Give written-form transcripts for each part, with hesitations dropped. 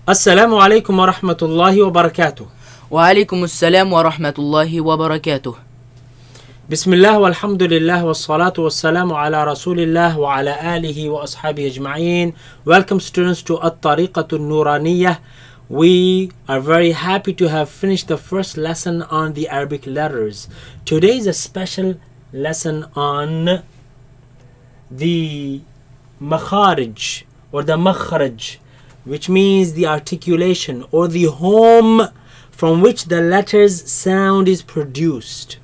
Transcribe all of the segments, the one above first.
Assalamu alaikum wa rahmatullahi wa barakatuh. وعليكم السلام ورحمة الله وبركاته. Bismillah walhamdulillah wassalatu wassalamu ala rasulillah wa ala alihi wa ashabihi ajma'een. Welcome students to At-Tariqatu Nuraniyah. We are very happy to have finished the first lesson on the Arabic letters. Today is a special lesson on the makharij or the makhraj, which means the articulation or the home from which the letters sound is produced.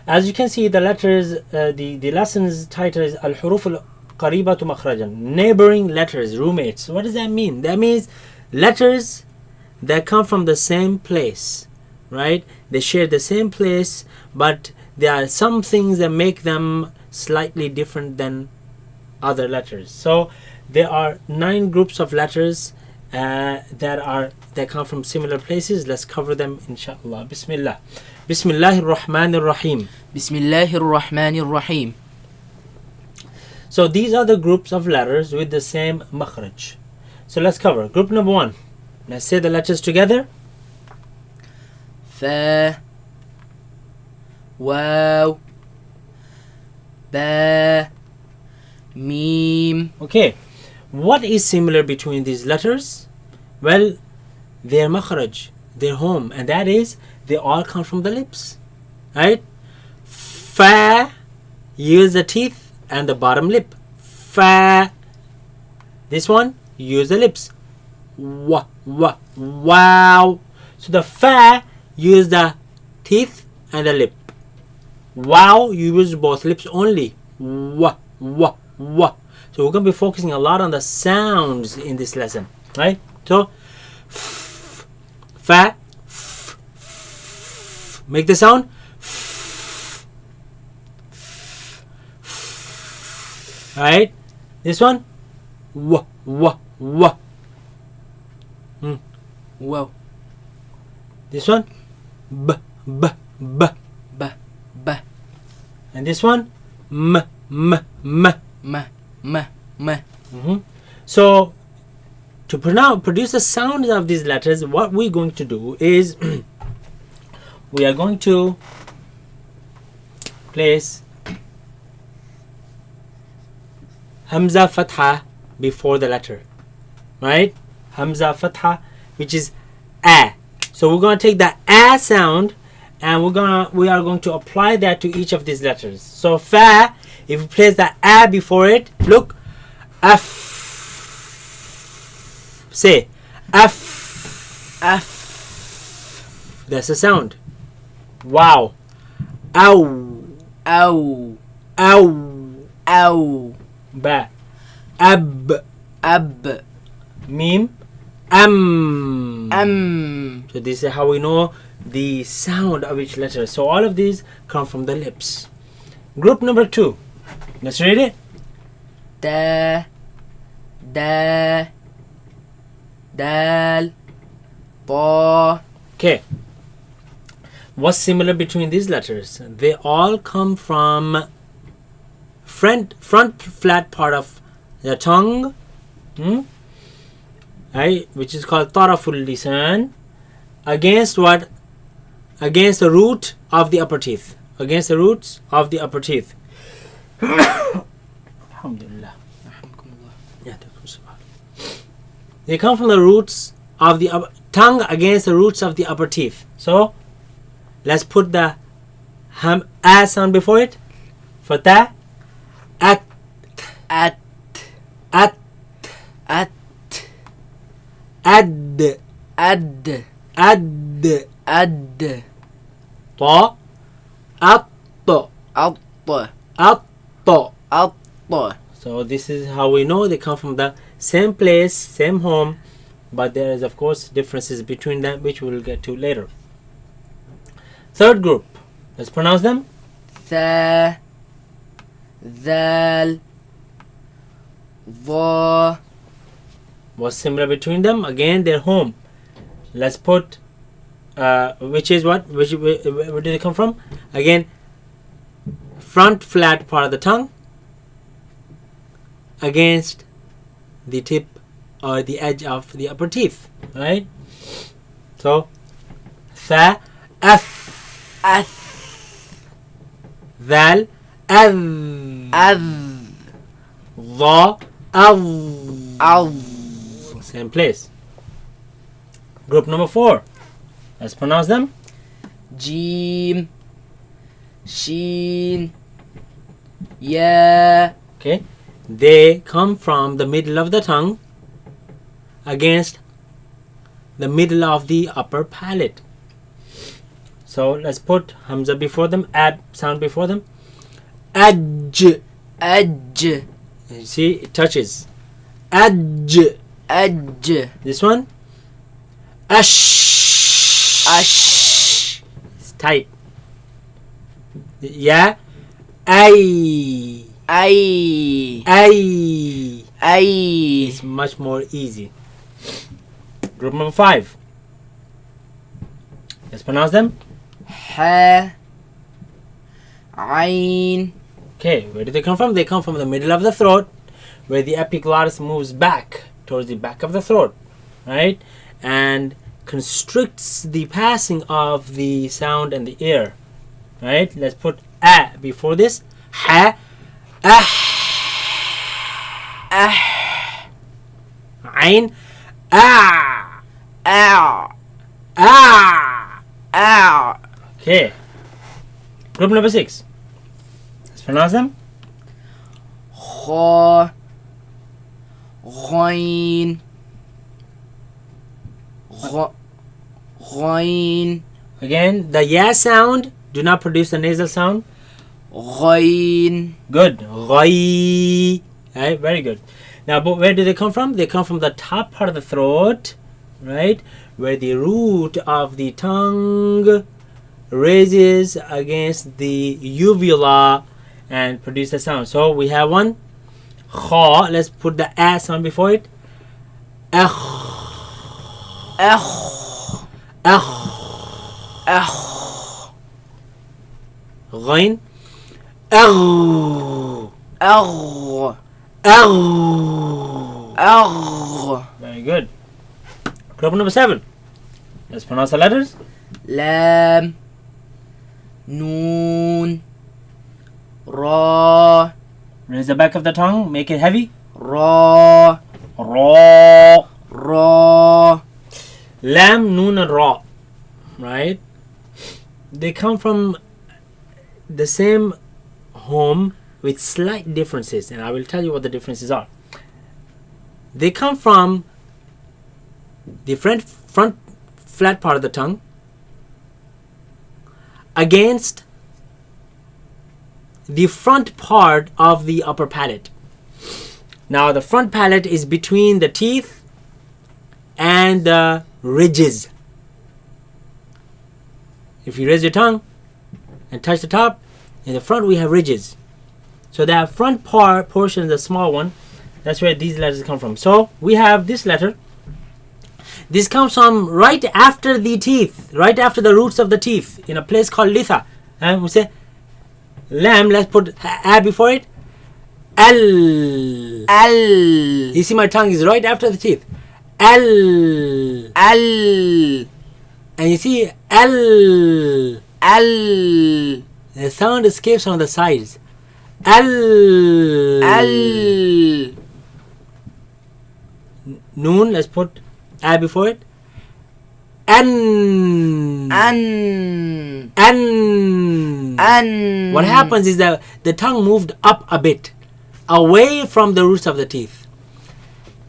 As you can see, the letters, the lesson's title is الحروف القريبة مخرجا, neighboring letters, roommates. What does that mean? That means letters that come from the same place, right? They share the same place, but there are some things that make them slightly different than other letters. So there are 9 groups of letters that come from similar places. Let's cover them inshallah. Bismillah. Bismillahir Rahmanir Rahim. Bismillahir Rahmanir Rahim. So these are the groups of letters with the same makhraj. So let's cover group number 1. Let's say the letters together. Fa, Waw, Ba, Mim. Okay. What is similar between these letters? Well, their makhraj, their home, and that is they all come from the lips, right? Fa, use the teeth and the bottom lip. Fa. This one, use the lips. Wa, wa, wow. So the fa, use the teeth and the lip. Wow, you use both lips only. Wa, wa, wa. So we're going to be focusing a lot on the sounds in this lesson, right? So, f, fa, f, f. Make the sound. F, f, f. Right? This one. Wa, wa, wa. Waw, This one. B, b, b. Ba, Ba, And this one. M, m, m. Ma, Ma, Ma. So, to produce the sounds of these letters, what we're going to do is we are going to place Hamza Fatha before the letter, right? Hamza Fatha, which is A. So we're going to take the A sound and we are going to apply that to each of these letters. So Fa, if we place the A before it, look, F. Say F. F. That's the sound. Wow. Ow. Ow, Ow. Ow. Ba. Ab. Ab, Mim. So this is how we know the sound of each letter. So all of these come from the lips. Group number 2. Let's read it. Da, Da, Dal, Ta. Okay. What's similar between these letters? They all come from front flat part of the tongue, right, which is called taraful lisan, against what? Against the root of the upper teeth. Against the roots of the upper teeth. Alhamdulillah. They come from the roots of the tongue against the roots of the upper teeth. So let's put the A sound before it. Fatah. At. At, At. At, Ad. Ad, Ad. Ad, Ta. At. At, At. At. So this is how we know they come from the same place, same home, but there is of course differences between them, which we will get to later. Third group. Let's pronounce them. Tha, Thal, Tha. What's similar between them? Again, their home. Let's put which is what? Where did they come from? Again, front flat part of the tongue against the tip or the edge of the upper teeth, right? So, tha, ath, dhal, adh, dha, adh. Same place. Group number 4. Let's pronounce them. Jim, Shin, Ya. Okay. They come from the middle of the tongue against the middle of the upper palate. So let's put Hamza before them, ad sound before them. Aj. Aj, You see, it touches. Aj. Aj, This one. Ash. Ash, It's tight. Yeah. Ay. Ay, Ay. Ay. It's much more easy. Group number 5. Let's pronounce them. Ha, Ain, Okay, where do they come from? They come from the middle of the throat, where the epiglottis moves back towards the back of the throat, right? And constricts the passing of the sound and the air, right? Let's put a before this. Ha, ah, ain, ah, Ow, ah. Ow. Okay. Group number 6. Let's pronounce them. Kha, Ghain, Ghain, Again, the ya sound. Do not produce the nasal sound. Ghain, Good. Ghai. Right, very good. Now, but where do they come from? They come from the top part of the throat, right? Where the root of the tongue raises against the uvula and produce the sound. So we have one. Kha. Let's put the a sound before it. Akh. Akh, Akh. Akh, Ghain. Agh. Agh, Agh. Agh. Very good. Group number 7. Let's pronounce the letters. Lam, Noon, Ra, Raise the back of the tongue. Make it heavy. Ra, Ra. Ra. Lam, Noon, and Ra. Right? They come from the same home with slight differences, and I will tell you what the differences are. They come from the front flat part of the tongue against the front part of the upper palate. Now, the front palate is between the teeth and the ridges. If you raise your tongue and touch the top, in the front we have ridges. So that front part portion, the small one, that's where these letters come from. So we have this letter. This comes from right after the teeth, right after the roots of the teeth, in a place called litha. And we say lam. Let's put a before it. Al. Al, You see, my tongue is right after the teeth. Al. Al, And you see Al. Al, The sound escapes from the sides. Al. Al. Noon. Let's put a before it. An. An, An. An. What happens is that the tongue moved up a bit, away from the roots of the teeth.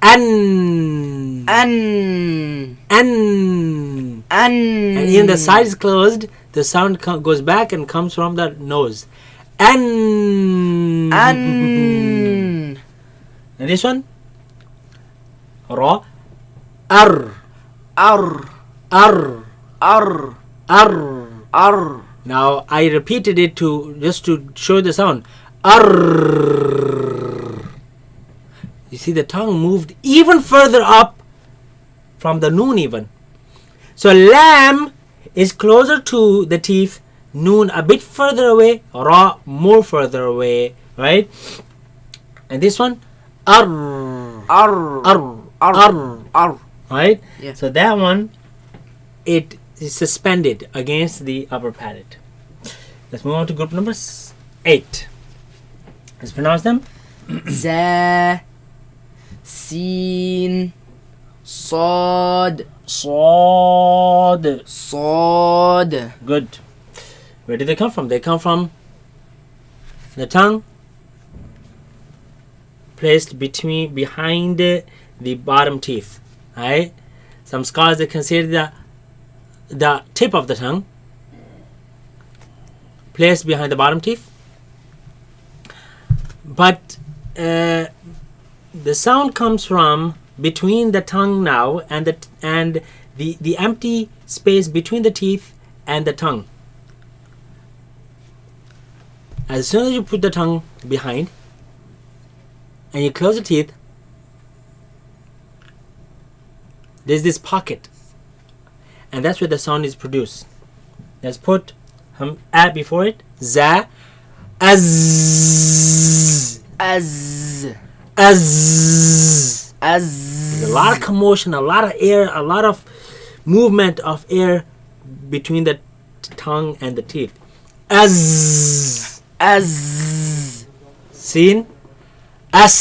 An. An, An. An. And in the sides closed, the sound goes back and comes from the nose. An. An. And this one? Ra. Ar. Ar, Ar. Ar, Ar. Ar. Now I repeated it just to show the sound. Arr. You see, the tongue moved even further up from the noon even. So lam is closer to the teeth, noon a bit further away, ra more further away, right? And this one, arr. Ar, Arr. Ar. Right? Yeah. So that one, it is suspended against the upper palate. Let's move on to group number 8. Let's pronounce them. za, sin, sad, Sad. sad. Good. Where do they come from? They come from the tongue placed behind the bottom teeth. Right? Some scholars, they consider the tip of the tongue placed behind the bottom teeth, but the sound comes from between the tongue now and the empty space between the teeth and the tongue. As soon as you put the tongue behind and you close the teeth, there's this pocket, and that's where the sound is produced. Let's put a before it. Za, az, Az, az. az. There's a lot of commotion, a lot of air, a lot of movement of air between the tongue and the teeth. Az, Az, sin, as,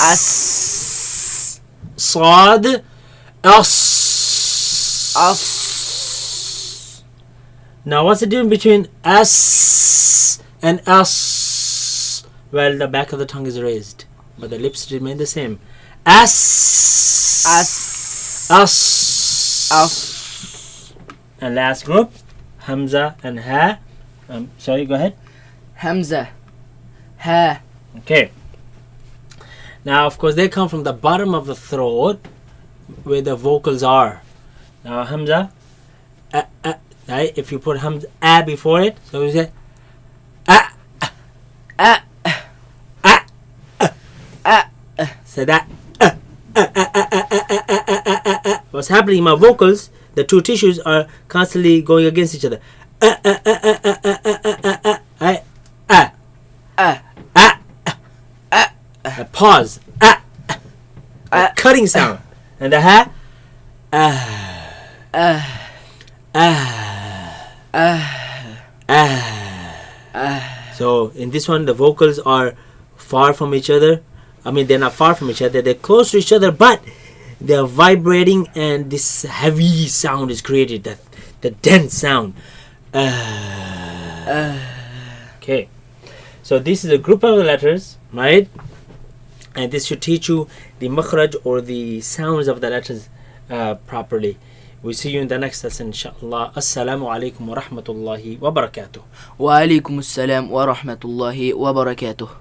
as, sad, as. as. Now, what's the difference between s and s? Well, the back of the tongue is raised, but the lips remain the same. S, As, as, as. And last group, hamza and ha. Sorry, go ahead. Hamza, ha. Okay. Now, of course, they come from the bottom of the throat, where the vocals are. Now, hamza, right? If you put hamza a before it, so we say so that what's happening in my vocals, the two tissues are constantly going against each other. A pause, a cutting sound, and the ha, So in this one, the vocals are far from each other. I mean, they're not far from each other, they're close to each other, but they're vibrating, and this heavy sound is created, the dense sound. Okay, so this is a group of letters, right? And this should teach you the makhraj, or the sounds of the letters properly. We'll see you in the next lesson, inshallah. Assalamu alaikum wa rahmatullahi wa barakatuh. Wa alaikum assalam wa rahmatullahi wa barakatuh.